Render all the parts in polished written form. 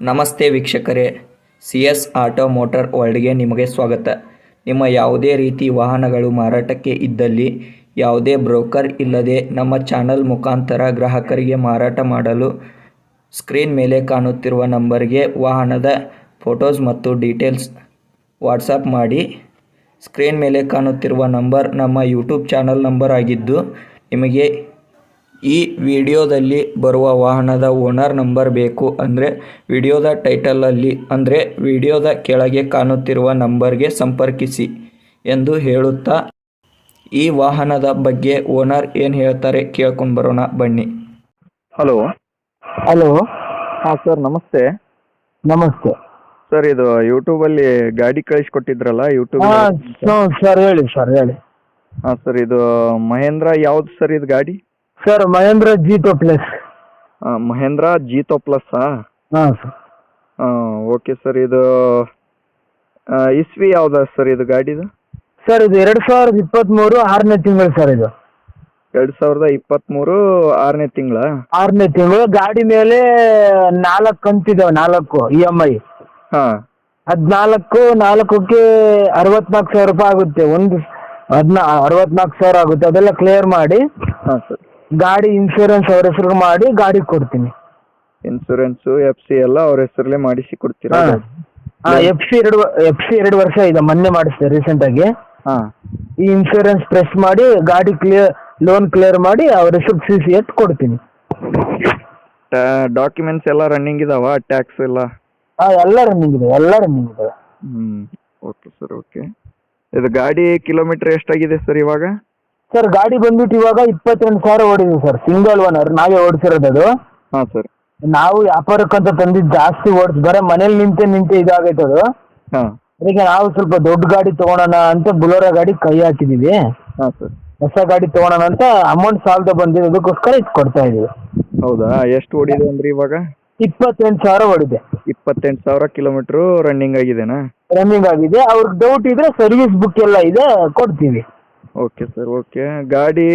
ನಮಸ್ತೆ ವೀಕ್ಷಕರೇ, CS auto motor ವರ್ಲ್ಡ್ಗೆ ನಿಮಗೆ ಸ್ವಾಗತ. ನಿಮ್ಮ ಯಾವುದೇ ರೀತಿ ವಾಹನಗಳು ಮಾರಾಟಕ್ಕೆ ಇದ್ದಲ್ಲಿ ಯಾವುದೇ ಬ್ರೋಕರ್ ಇಲ್ಲದೆ ನಮ್ಮ ಚಾನಲ್ ಮುಖಾಂತರ ಗ್ರಾಹಕರಿಗೆ ಮಾರಾಟ ಮಾಡಲು ಸ್ಕ್ರೀನ್ ಮೇಲೆ ಕಾಣುತ್ತಿರುವ ನಂಬರ್ಗೆ ವಾಹನದ ಫೋಟೋಸ್ ಮತ್ತು ಡೀಟೇಲ್ಸ್ ವಾಟ್ಸಪ್ ಮಾಡಿ. ಸ್ಕ್ರೀನ್ ಮೇಲೆ ಕಾಣುತ್ತಿರುವ ನಂಬರ್ ನಮ್ಮ ಯೂಟ್ಯೂಬ್ ಚಾನಲ್ ನಂಬರ್ ಆಗಿದ್ದು, ನಿಮಗೆ ಈ ವಿಡಿಯೋದಲ್ಲಿ ಬರುವ ವಾಹನದ ಓನರ್ ನಂಬರ್ ಬೇಕು ಅಂದರೆ ವಿಡಿಯೋದ ಟೈಟಲಲ್ಲಿ ಅಂದರೆ ವಿಡಿಯೋದ ಕೆಳಗೆ ಕಾಣುತ್ತಿರುವ ನಂಬರ್ಗೆ ಸಂಪರ್ಕಿಸಿ ಎಂದು ಹೇಳುತ್ತಾ, ಈ ವಾಹನದ ಬಗ್ಗೆ ಓನರ್ ಏನು ಹೇಳ್ತಾರೆ ಕೇಳ್ಕೊಂಡು ಬರೋಣ ಬನ್ನಿ. ಹಲೋ. ಹಲೋ. ಹಾಂ ಸರ್, ನಮಸ್ತೆ. ನಮಸ್ತೆ ಸರ್, ಇದು ಯೂಟ್ಯೂಬಲ್ಲಿ ಗಾಡಿ ಕಳಿಸ್ಕೊಟ್ಟಿದ್ರಲ್ಲ ಯೂಟ್ಯೂಬ್. ಸರ್ ಹೇಳಿ ಸರ್ ಹೇಳಿ. ಹಾಂ ಸರ್, ಇದು ಮಹೇಂದ್ರ ಯಾವ್ದು ಸರ್ ಇದು ಗಾಡಿ? Sir Mahindra Jeeto plus. ಮಹೇಂದ್ರ ಜೀತೋ ಪ್ಲಸ್ಸಾ? ಹಾಂ ಸರ್. ಓಕೆ ಸರ್, ಇದು ಇಸ್ವಿ ಯಾವ್ದು ಸರ್ ಇದು ಗಾಡಿದು? ಸರ್ ಇದು 2023 6ನೇ ತಿಂಗಳು ಸರ್. ಇದು 2023 6ನೇ ತಿಂಗಳ? 6ನೇ ತಿಂಗಳು. ಗಾಡಿ ಮೇಲೆ 4 ಕಂತಿದ್ದಾವೆ, 4 EMI. ಹಾಂ. 14ಕ್ಕೆ 64,000 ರೂಪಾಯಿ ಆಗುತ್ತೆ. 64,000 ಆಗುತ್ತೆ. ಅದೆಲ್ಲ ಕ್ಲಿಯರ್ ಮಾಡಿ ಹಾಂ ಸರ್. ಗಾಡಿ ಇನ್ಶೂರೆನ್ಸ್ ಅವ್ರ ಹೆಸರು ಮಾಡಿ ಗಾಡಿ ಕೊಡ್ತೀನಿ. ಇನ್ಸೂರೆನ್ಸು FC ಎಲ್ಲ ಅವ್ರ ಹೆಸರಲ್ಲೇ ಮಾಡಿಸಿ ಕೊಡ್ತೀರಾ? FC 2 ವರ್ಷ ಇದೆ, ಮೊನ್ನೆ ಮಾಡಿಸಿದೆ ರೀಸೆಂಟಾಗಿ. ಹಾಂ. ಈ ಇನ್ಶೂರೆನ್ಸ್ ಪ್ರೆಸ್ ಮಾಡಿ ಗಾಡಿ ಲೋನ್ ಕ್ಲಿಯರ್ ಮಾಡಿ ಅವ್ರ ಹೆಸರು CC ಎತ್ತು ಕೊಡ್ತೀನಿ. ಡಾಕ್ಯುಮೆಂಟ್ಸ್ ಎಲ್ಲ ರನ್ನಿಂಗ್ ಇದಾವ? ಟ್ಯಾಕ್ಸ್ ಎಲ್ಲ? ಎಲ್ಲ ರನ್ನಿಂಗ್ ಇದೆ, ಎಲ್ಲ ರನ್ನಿಂಗ್ ಇದೆ. Okay sir, okay. ಇದು ಗಾಡಿ ಕಿಲೋಮೀಟರ್ ಎಷ್ಟಾಗಿದೆ ಸರ್ ಇವಾಗ? ಸರ್ ಗಾಡಿ ಬಂದ್ಬಿಟ್ಟು ಇವಾಗ 22,000 ಓಡಿದೆ ಸರ್. ಸಿಂಗಲ್ ಓನರ್, ನಾವೇ ಓಡಿಸಿರೋದು ಅದು. ಹಾಂ ಸರ್. ನಾವು ವ್ಯಾಪಾರಕ್ಕಂತ ತಂದಿದ್ದು ಜಾಸ್ತಿ ಬರೀ ಮನೇಲಿ ನಿಂತೆ ಇದಾಗೈತೆ ಅದು. ಹಾಂ. ಅದಕ್ಕೆ ನಾವು ಸ್ವಲ್ಪ ದೊಡ್ಡ ಗಾಡಿ ತೊಗೊಳೋಣ ಅಂತ ಬುಲೋರೋ ಗಾಡಿ ಕೈ ಹಾಕಿದ್ದೀವಿ. ಹಾಂ ಸರ್. ಹೊಸ ಗಾಡಿ ತೊಗೊಳೋಣ ಅಂತ ಅಮೌಂಟ್ ಸಾಲದ ಬಂದಿದೆ, ಅದಕ್ಕೋಸ್ಕರ ಇದು ಕೊಡ್ತಾ ಇದೀವಿ. ಹೌದಾ? ಎಷ್ಟು ಓಡಿದೆ ಅಂದ್ರೆ ಇವಾಗ? 28,000 ಓಡಿದೆ. 28,000 ಕಿಲೋಮೀಟ್ರು ರನ್ನಿಂಗ್ ಆಗಿದೆನಾ? ರನ್ನಿಂಗ್ ಆಗಿದೆ. ಅವ್ರಿಗೆ ಡೌಟ್ ಇದ್ರೆ ಸರ್ವಿಸ್ ಬುಕ್ ಎಲ್ಲ ಇದೆ, ಕೊಡ್ತೀವಿ. Okay sir, okay. ಗಾಡಿ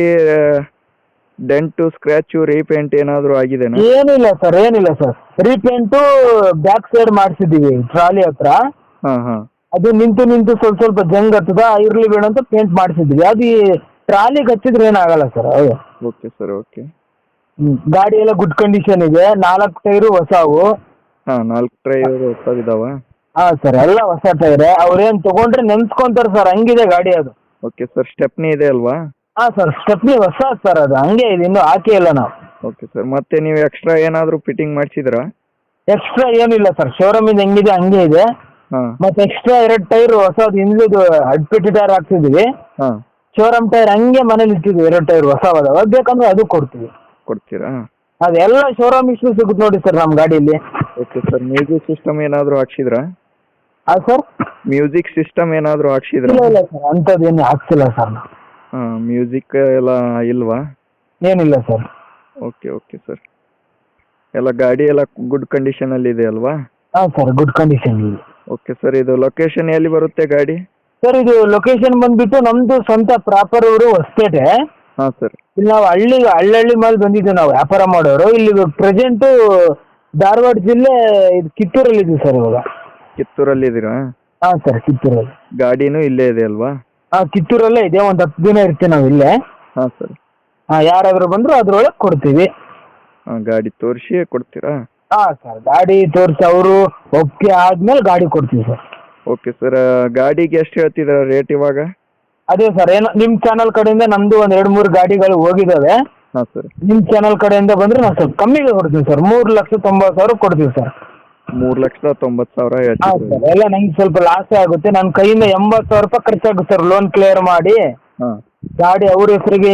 ಡೆಂಟು ಸ್ಕ್ರ್ಯಾಚು ರೀಪೇಂಟ್ ಏನಾದರೂ ಆಗಿದೆನಾ? ಏನಿಲ್ಲ ಸರ್. ರೀಪೇಂಟು ಬ್ಯಾಕ್ ಸೈಡ್ ಮಾಡಿಸಿದ್ದೀವಿ ಟ್ರಾಲಿ ಹತ್ರ. ಹಾಂ ಹಾಂ. ಅದು ನಿಂತು ಸ್ವಲ್ಪ ಜಂಗ್ ಹತ್ತದ, ಇರ್ಲಿ ಬೇಡ ಅಂತ ಪೇಂಟ್ ಮಾಡಿಸಿದ್ವಿ. ಅದು ಟ್ರಾಲಿಗೆ ಹಚ್ಚಿದ್ರೆ ಏನಾಗಲ್ಲ ಸರ್. ಹೌದು. Okay sir, okay. ಗಾಡಿ ಎಲ್ಲ ಗುಡ್ ಕಂಡೀಷನ್ ಇದೆ. 4 ಟೈರು ಹೊಸವು. ಹಾಂ, 4 ಟೈರ್ ಹೊಸದಿದಾವ? ಹಾಂ ಸರ್, ಎಲ್ಲ ಹೊಸ ಟೈರ್. ಅವ್ರೇನು ತೊಗೊಂಡ್ರೆ ನೆನ್ಸ್ಕೊಂತಾರೆ ಸರ್, ಹಂಗಿದೆ ಗಾಡಿ ಅದು. Okay sir. ಸ್ಟೆಪ್ನಿ ಇದೆ ಅಲ್ವಾ? ಹಾಂ ಸರ್, ಸ್ಟೆಪ್ನಿ ಹೊಸ ಸರ್, ಅದು ಹಂಗೆ ಇದೆ, ಇನ್ನೂ ಹಾಕಿ ಇಲ್ಲ ನಾವು. Okay sir. ಮತ್ತೆ ನೀವು ಎಕ್ಸ್ಟ್ರಾ ಏನಾದರೂ ಫಿಟ್ಟಿಂಗ್ ಮಾಡಿಸಿದ್ರಾ? ಎಕ್ಸ್ಟ್ರಾ ಏನಿಲ್ಲ ಸರ್, ಶೋರೂಮಿಂದ ಹೆಂಗಿದೆ ಹಂಗೆ ಇದೆ. ಹಾಂ. ಮತ್ತೆ ಎಕ್ಸ್ಟ್ರಾ 2 ಟೈರ್ ಹೊಸದು ಹಿಂದಿದ್ದು ಅಡ್ಪಿಟಿ ಟೈರ್ ಹಾಕ್ಸಿದ್ವಿ. ಹಾಂ. ಶೋರೂಮ್ ಟೈರ್ ಹಂಗೆ ಮನೇಲಿ ಇಟ್ಟಿದ್ವಿ, 2 ಟೈರ್ ಹೊಸವಾದವ, ಬೇಕಂದ್ರೆ ಅದು ಕೊಡ್ತೀವಿ. ಕೊಡ್ತೀರಾ? ಅದೆಲ್ಲ ಶೋರೂಮ್ ಇಷ್ಟು ಸಿಗುತ್ತೆ ನೋಡಿ ಸರ್ ನಮ್ಮ ಗಾಡಿಯಲ್ಲಿ. Okay sir. ಮ್ಯೂಸಿಕ್ ಸಿಸ್ಟಮ್ ಏನಾದರೂ ಹಾಕ್ಸಿದ್ರಾ? ಹಾಂ ಸರ್. ಮ್ಯೂಸಿಕ್ ಸಿಸ್ಟಮ್ ಏನಾದರೂ ಹಾಕ್ಸಿದ್ರಾ? ಇಲ್ಲ ಸರ್, ಅಂಥದ್ದು ಏನು ಹಾಕ್ಸಿಲ್ಲ ಸರ್ ನಾವು. ಹಾಂ. ಮ್ಯೂಸಿಕ್ ಎಲ್ಲ ಇಲ್ವಾ? ಏನಿಲ್ಲ ಸರ್. Okay okay sir. ಎಲ್ಲ ಗಾಡಿ ಎಲ್ಲ ಗುಡ್ ಕಂಡೀಷನಲ್ಲಿ ಇದೆ ಅಲ್ವಾ? ಹಾಂ ಸರ್, ಗುಡ್ ಕಂಡೀಷನ್ ಇದೆ. Okay sir. ಇದು ಲೊಕೇಶನ್ ಎಲ್ಲಿ ಬರುತ್ತೆ ಗಾಡಿ? ಸರ್ ಇದು ಲೊಕೇಶನ್ ಬಂದ್ಬಿಟ್ಟು ನಮ್ಮದು ಸ್ವಂತ ಪ್ರಾಪರ್ ಊರು ಹೊಸಪೇಟೆ. ಹಾಂ ಸರ್. ಇಲ್ಲಿ ನಾವು ಹಳ್ಳಿ ಮೇಲೆ ಬಂದಿದ್ದು, ನಾವು ವ್ಯಾಪಾರ ಮಾಡೋರು. ಇಲ್ಲಿ ಪ್ರೆಸೆಂಟು ಧಾರವಾಡ ಜಿಲ್ಲೆ ಇದು ಕಿತ್ತೂರಲ್ಲಿ ಇದ್ದೀವಿ ಸರ್ ಇವಾಗ. ಕಿತ್ತೂರಲ್ಲಿದ್ದೀರಾ? ಹಾಂ ಸರ್, ಕಿತ್ತೂರಲ್ಲಿ. ಗಾಡಿನೂ ಇಲ್ಲೇ ಇದೆ ಅಲ್ವಾ? ಹಾಂ, ಕಿತ್ತೂರಲ್ಲೇ ಇದೆ. ಒಂದು 10 ದಿನ ಇರ್ತೀವಿ ನಾವು ಇಲ್ಲೇ. ಹಾಂ ಸರ್. ಹಾಂ, ಯಾರಾದರೂ ಬಂದರೂ ಅದ್ರೊಳಗೆ ಕೊಡ್ತೀವಿ. ಹಾಂ, ಗಾಡಿ ತೋರಿಸಿ ಕೊಡ್ತೀರಾ? ಹಾಂ ಸರ್, ಗಾಡಿ ತೋರಿಸಿ ಅವರು ಒಪ್ಪಿಗೆ ಆದ್ಮೇಲೆ ಗಾಡಿ ಕೊಡ್ತೀವಿ ಸರ್. Okay sir. ಗಾಡಿಗೆ ಎಷ್ಟು ಹೇಳ್ತಿದ್ದೀರಾ ರೇಟ್ ಇವಾಗ? ಅದೇ ಸರ್, ಏನೋ ನಿಮ್ಮ ಚಾನಲ್ ಕಡೆಯಿಂದ ನಮ್ಮದು ಒಂದು 2-3 ಗಾಡಿಗಳು ಹೋಗಿದ್ದಾವೆ. ಹಾಂ ಸರ್. ನಿಮ್ಮ ಚಾನಲ್ ಕಡೆಯಿಂದ ಬಂದರೆ ನಾವು ಸ್ವಲ್ಪ ಕಮ್ಮಿಗೆ ಕೊಡ್ತೀವಿ ಸರ್. 3,90,000 ಕೊಡ್ತೀವಿ ಸರ್. 3,90,000 ಹಾಂ ಹೇಳ್ತೀವಿ. ಸರ್, ಎಲ್ಲ ನಂಗೆ ಸ್ವಲ್ಪ ಲಾಸೇ ಆಗುತ್ತೆ. ನನ್ನ ಕೈಯಿಂದ 80,000 ರೂಪಾಯಿ ಖರ್ಚಾಗುತ್ತೆ ಸರ್, ಲೋನ್ ಕ್ಲಿಯರ್ ಮಾಡಿ ಹಾಂ. ಗಾಡಿ ಅವ್ರ ಹೆಸರಿಗೆ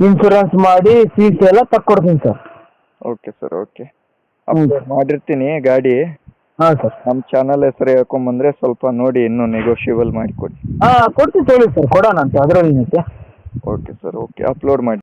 ಇನ್ಶೂರೆನ್ಸ್ ಮಾಡಿ CC ಎಲ್ಲ ತಕ್ಕೊಡ್ತೀನಿ ಸರ್. Okay sir, okay. ಅಪ್ಲೋಡ್ ಮಾಡಿರ್ತೀನಿ ಗಾಡಿ. ಹಾಂ ಸರ್. ನಮ್ಮ ಚಾನಲ್ ಹೆಸರು ಹೇಳ್ಕೊಂಬಂದರೆ ಸ್ವಲ್ಪ ನೋಡಿ ಇನ್ನೂ ನೆಗೋಷಿಯಬಲ್ ಮಾಡಿಕೊಡಿ. ಹಾಂ, ಕೊಡ್ತೀವಿ, ಹೇಳಿ ಸರ್, ಕೊಡೋಣ ಅಂತ, ಅದರಲ್ಲಿ. Okay sir, okay. ಅಪ್ಲೋಡ್ ಮಾಡಿ.